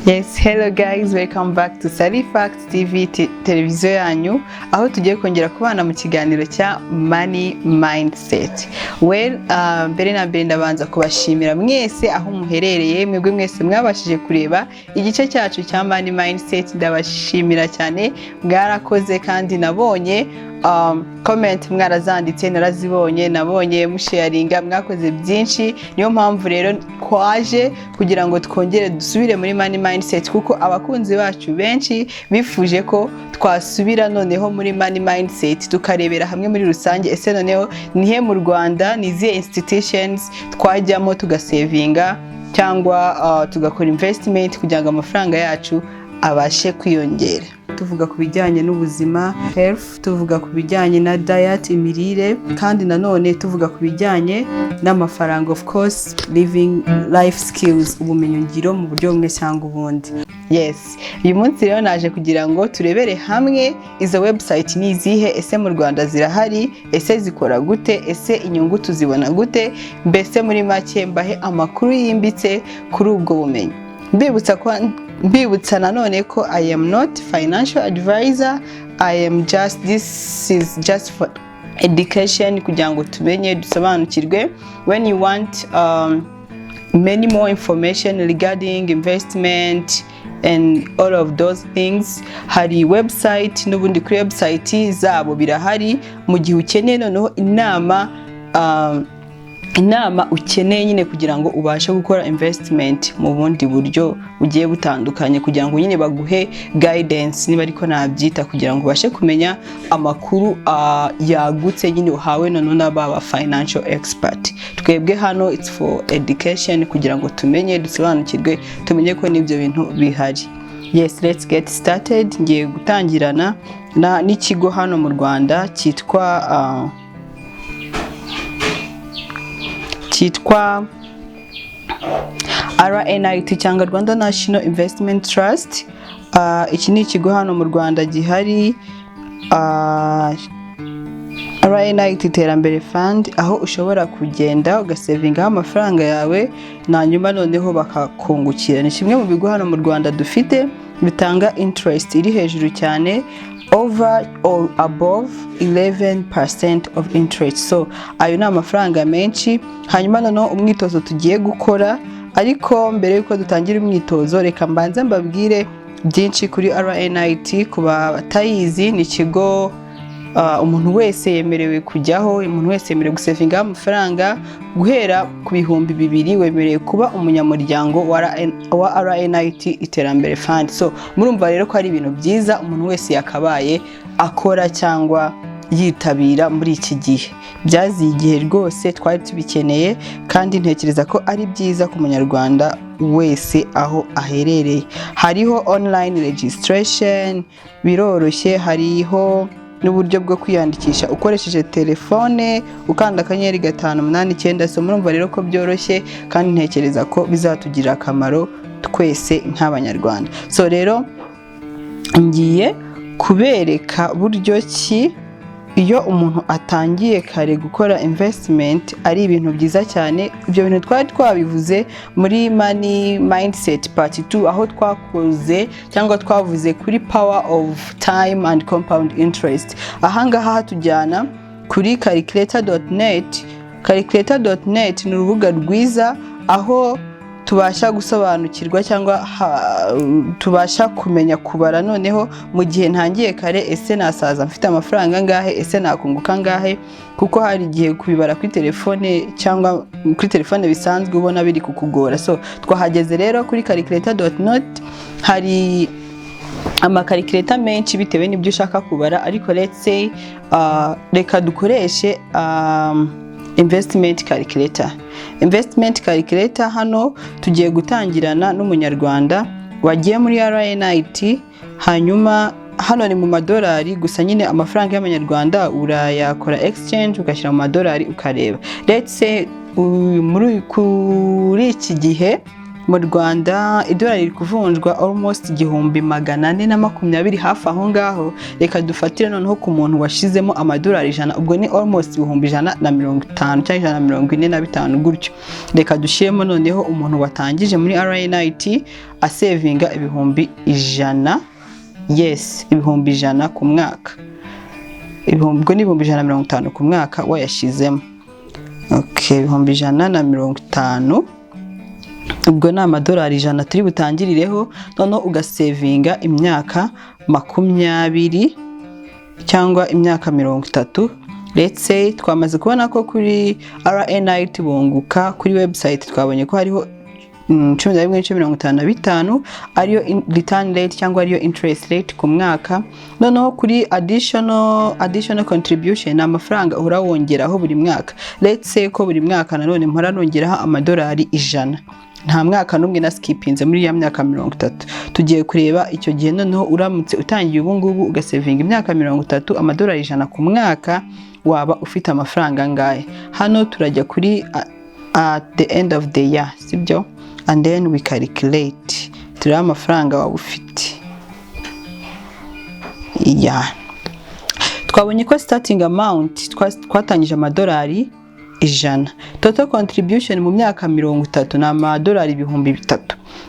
Yes, hello guys, welcome back to Sally Facts TV televiziyo yanyu, aho tugiye kongera kubana mu kiganiro cya Money Mindset. Well, mbere na mbere ndabanza kubashimira mwese aho muherereye, mwebwe mwese mwabashije kureba igice cyacu cya Money Mindset, ndabashimira cyane, mwarakoze kandi nabonye comment mwarazanditse, narazibonye, nabonye musharinga, mwakoze byinshi. Niyo mpamvu rero kwaje kugira ngo twongere dusubire muri Money Mindset, kuko abakunzi bacu benshi bifuje ko twasubira noneho muri Money Mindset tukarebera hamwe muri rusange ese noneho nihe mu Rwanda niziye institutions twajyamo tugasevinga cyangwa tugakora investment kugira ngo amafaranga yacu abashe kwiyongera. Tuvuga ku bijyanye n'ubuzima, health, tuvuga ku bijyanye na diet, imirire, kandi nanone tuvuga ku bijyanye n'amafaranga, of course, living life skills, ubumenyi ngiro mu buryo bumwe cyangwa ubundi. Yes, uyu munsi rero naje kugira ngo turebere hamwe izo website ni izihe, ese mu Rwanda zirahari, ese zikora gute, ese inyungu tuzibona gute, mbese muri make mbahe amakuru yimbitse kuri ubwo bumenyi. Mbibutsa nanone ko I am not financial advisor, this is just for education, kugira ngo tumenye dusobanukirwe. When you want many more information regarding investment and all of those things, hari website, n'ubundi kuri website zabo birahari. Mu gihe ukeneye noneho inama ukeneye nyine kugira ngo ubashe gukora investment mu bundi buryo bugiye butandukanye, kugira ngo nyine baguhe guidance, niba ariko nabyita, kugira ngo ubashe kumenya amakuru yagutse nyine uhawe none n'aba financial expert. Twebwe hano it's for education, kugira ngo tumenye, dusobanukirwe, tumenye ko n'ibyo bintu bihari. Yes, let's get started. Ngiye gutangirana n'ikigo hano mu Rwanda cyitwa RNIT cyangwa Rwanda National Investment Trust. Iki ni ikigo hano mu Rwanda gihari, RNIT Iterambere Fund, aho ushobora kugenda ugasevingaho amafaranga yawe na nyuma noneho bakakungukira. Ni kimwe mu bigo hano mu Rwanda dufite bitanga interest iri hejuru cyane, over or above 11% of interest. So ayo ni amafaranga menshi. Hanyuma noneho umwitozo tugiye gukora, ariko mbere yuko dutangira umwitozo reka mbanze mbabwire byinshi kuri RNIT. Kuba batayizi, ni ikigo umuntu wese yemerewe kujyaho, umuntu wese yemerewe gusevinga amafaranga guhera ku 2,000 wemerewe kuba umunyamuryango wa RNIT Iterambere Fund. So murumva rero ko ari ibintu byiza umuntu wese yakabaye akora cyangwa yitabira muri iki gihe. Byaziye igihe rwose twari tubikeneye, kandi ntekereza ko ari byiza ku munyarwanda wese aho aherereye. Hariho online registration, biroroshye, hariho n'uburyo bwo kwiyandikisha ukoresheje telefone ukanda akanyenyeri 589. So murumva rero ko byoroshye, kandi ntekereza ko bizatugirira akamaro twese nk'abanyarwanda. So rero ngiye kubereka buryo ki iyo umuntu atangiye kare gukora investment ari ibintu byiza cyane. Ibyo bintu twari twabivuze muri Money Mindset Part 2, aho twakoze cyangwa twavuze kuri power of time and compound interest. Ahangaha hatujyana kuri calculator.net. Calculator.net ni urubuga rwiza aho tubasha gusobanukirwa cyangwa tubasha kumenya kubara noneho mu gihe ntangiye kare, ese nasaza mfite amafaranga ngahe, ese nakunguka ngahe, kuko hari igihe kubibara kuri telefone cyangwa kuri telefone bisanzwe ubona biri kukugora. So twahageze rero kuri calculator.net. hari amakalculator menshi bitewe n'ibyo ushaka kubara, ariko let's say reka dukoreshe investment calculator. Investment calculator hano tugiye gutangirana n'umunyarwanda wagiye muri RNIT. Hanyuma hano ni mu madolari gusa, nyine amafaranga y'amanyarwanda urayakora exchange ugashyira mu madolari ukareba. Let's say kuri iki gihe mu Rwanda idolari riri kuvunjwa almost 1420 hafi aho ngaho. Reka dufatire noneho ku muntu washizemo amadolari 100, ubwo ni almost 150 cyangwa 145 gutyo. Reka dushiremo noneho umuntu watangije muri RNIT asevinga 100,000. Yes, 100,000 ku mwaka. Ubwo ni 150 ku mwaka wayashizemo. Okay, 150. Ubwo ni amadolari 100 turi butangirireho, noneho ugasevinga imyaka 20 cyangwa imyaka 30. Let's say twamaze kubona ko kuri RNIT bunguka, kuri website twabonye ko hariho 11.55 ariyo return rate cyangwa ariyo interest rate ku mwaka. Noneho kuri additional contribution ni amafaranga uhora wongeraho buri mwaka. Let's say ko buri mwaka nanone mpora nongeraho amadolari 100. Nta mwaka n'umwe na skipinze muri ya myaka 30. Tugiye kureba icyo gihe noneho uramutse utangiye ubu ngubu ugasevinga imyaka 30 amadolari 100 ku mwaka, waba ufite amafaranga ngahe. Hano turajya kuri at the end of the year, sibyo? And then we calculate tureba amafaranga waba ufite. Twabonye ko starting amount twatangije amadolari 100. Total contribution mu myaka 30 na amadolari 3,000.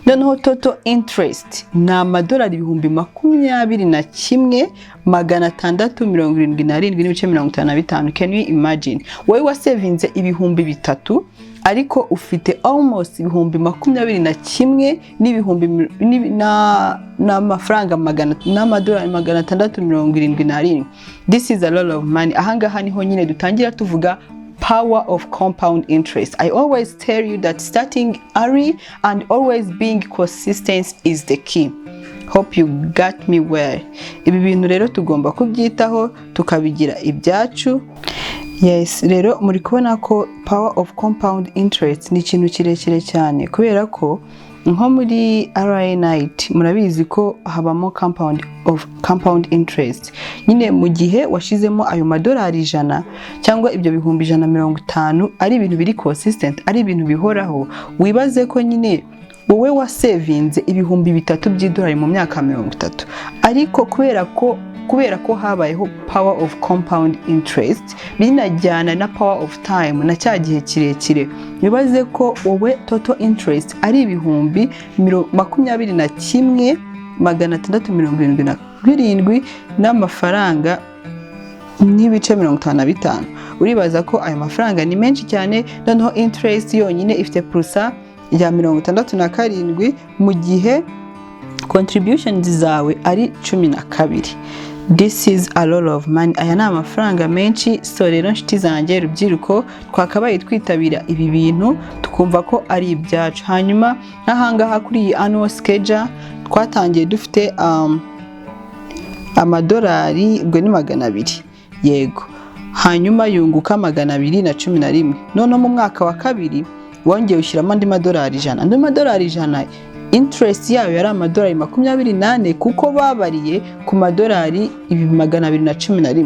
Noneho total interest na amadolari 21,677.55. Can you imagine? Wowe wasevinze 3,000 ariko ufite almost 21,000 n'amafaranga n'amadolari 677. This is a lot of money. Ahangaha niho nyine dutangira tuvuga power of compound interest. I always tell you that starting early and always being consistent is the key. Hope you got me well. Ibi bintu rero tugomba kubyitaho tukabigira ibyacu. Yes, rero muri kubona ko power of compound interest ni ikintu kirekire cyane, kubera ko nko muri RNIT murabizi ko habamo compound interest. Nyine mu gihe washizemo ayo madolari 100 cyangwa ibyo 150 ari ibintu biri consistent, ari ibintu bihoraho, wibaze ko nyine wowe wasevinze 3,000 by'idolari mu myaka 30, ariko kubera ko habayeho power of compound interest binajyana na power of time na cya gihe kirekire, bibaze ko wowe total interest ari 21,677 n'amafaranga n'ibice 55. Uribaza ko ayo mafaranga ni menshi cyane. Noneho interest yonyine ifite % ya 67 mu gihe contributions zawe ari 12. This is a lot of money. Aya ni amafaranga menshi. So rero nshuti zanjye rubyiruko, twakabaye twitabira ibi bintu tukumva ko ari ibyacu. Hanyuma n'ahangaha kuri iyi annual schedule twatangiye dufite amadolari ubwo ni 200. Yego, hanyuma yunguka 211. None mu mwaka wa kabiri wongeye ushyiramo andi madolari 100. Andi madolari 100 interest yayo yari amadolari 28 kuko babariye ku madolari 211.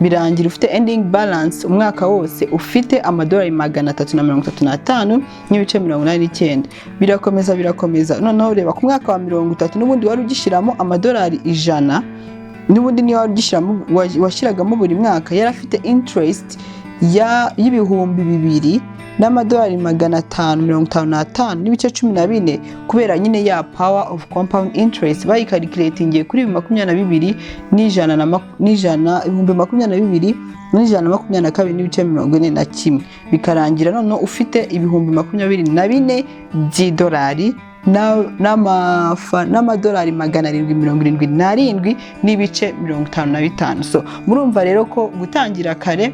Birangira ufite ending balance umwaka wose ufite amadolari 335 n'ibice 89. Birakomeza. Noneho reba ku mwaka wa 30 n'ubundi wari ugishiramo amadolari 100. N'ubundi niyo wari ugishiramo washyiragamo buri mwaka yari afite interest y'ibihumbi 2 n'amadolari 555 n'ibice 14, kubera nyine ya power of compound interest bayicalculatingiye kuri 22 n'ijana n'ibice 41, bikarangira none ufite ibihumbi 24 by'idolari n'amadolari 777 n'ibice 55. So murumva rero ko gutangira kare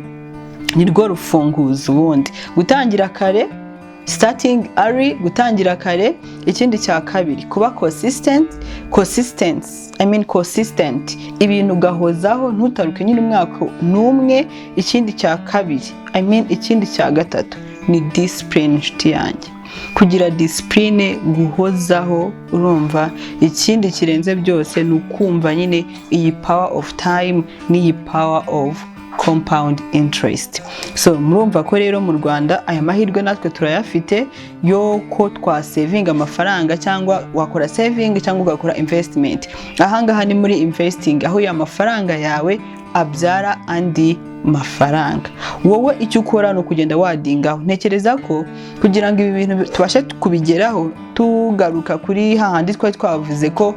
ni rwo rufunguzo. Ubundi gutangira kare, starting early, gutangira kare. Ikindi cya kabiri kuba consistent, ibintu gahozaho ntutaruke nyine umwaka n'umwe. Ikindi cya kabiri ikindi cya gatatu ni discipline. Nshuti yanjye, kugira discipline, guhozaho. Urumva ikindi kirenze byose ni ukumva nyine iyi power of time n'iyi power of compound interest. So murumva ko rero mu Rwanda aya mahirwe natwe turayafite yo ko twasavinga amafaranga, cyangwa wakora saving cyangwa ugakora investment. Ahangaha ni muri investing, aho ya mafaranga yawe abyara andi mafaranga. Wowe icyo ukora no kugenda wadingaho. Ntekereza ko kugira ngo ibi bintu tubashe kubigeraho, tugaruka kuri hahandi twari twavuze ko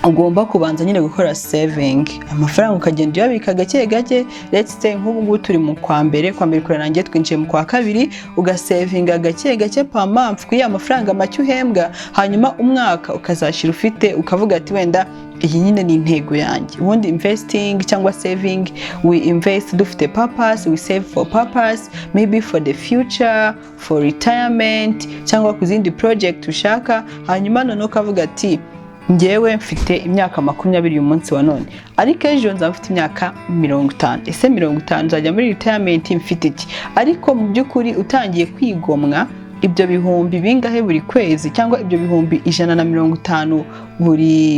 ugomba kubanza nyine gukora saving, amafaranga ukagenda uyabika gake gake. Let's say nk'ubu ngubu turi mu kwa mbere kurangiye, twinjiye mu kwa kabiri, ugasavinga gake gake per month kuri ya mafaranga make uhembwa, hanyuma umwaka ukazashira ufite, ukavuga ati wenda iyi nyine ni intego yanjye. Ubundi investing cyangwa saving, we invest dufite purpose, we save for purpose, maybe for the future, for retirement, cyangwa ku zindi project ushaka. Hanyuma none ukavuga ati ngewe mfite imyaka 20 uyu munsi wa none, ariko ejo nzaba mfite imyaka 50. Ese 50 nzajya muri retirement mfite iki? Ariko mu by'ukuri utangiye kwigomwa ibyo bihumbi bingahe buri kwezi, cyangwa ibyo bihumbi 150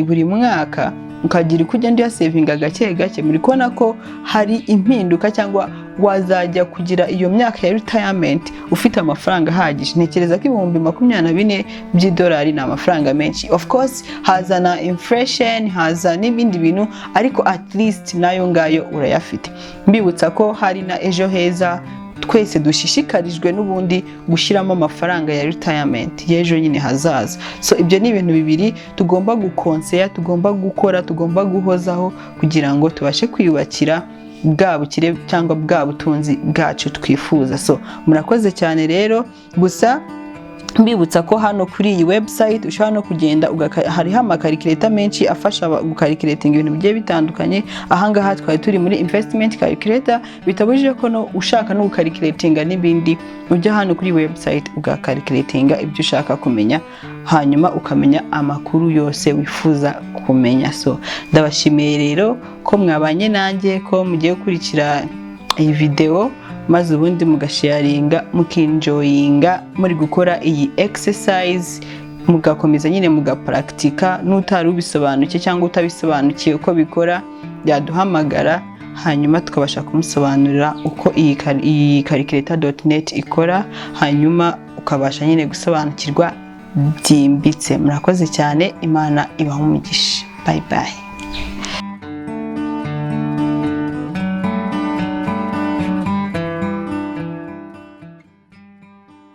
buri mwaka, ukagira kugenda uyasavinga gake gake, muri kubona ko hari impinduka, cyangwa wazajya kugira iyo myaka ya retirement ufite amafaranga ahagije. Ntekereza ko ibihumbi 24 by'idolari ni amafaranga menshi. Of course hazana inflation, haza n'ibindi bintu, ariko at least nayo ngayo urayafite. Mbibutsa ko hari na ejo heza twese dushishikarijwe n'ubundi gushyiramo amafaranga ya retirement y'ejo nyine hazaza. So ibyo ni ibintu bibiri tugomba gukonseya, tugomba gukora, tugomba guhozaho kugira ngo tubashe kwiyubakira bwa bukire cyangwa bwa butunzi bwacu twifuza. So murakoze cyane rero. Gusa mbibutsa ko hano kuri iyi website ushobora no kugenda hariho amakalculator menshi afasha gukalculating ibintu bigiye bitandukanye. Ahangaha twari turi muri investment calculator, bitabujije ko no ushaka no gukalculatinga n'ibindi, ujya hano kuri website ugakalculatinga ibyo ushaka kumenya, hanyuma ukamenya amakuru yose wifuza kumenya. So ndabashimiye rero ko mwabanye nanjye, ko mugiye gukurikira iyi video, maze ubundi mugasharinga, mukinjoyinga muri gukora iyi exercise, mugakomeza nyine mugapraktika. N'utari ubisobanukiye cyangwa utabisobanukiye uko bikora, yaduhamagara hanyuma tukabasha kumusobanurira uko iyi calculator.net ikora, hanyuma ukabasha nyine gusobanukirwa byimbitse. Murakoze cyane, Imana ibahe umugisha. Bye bye.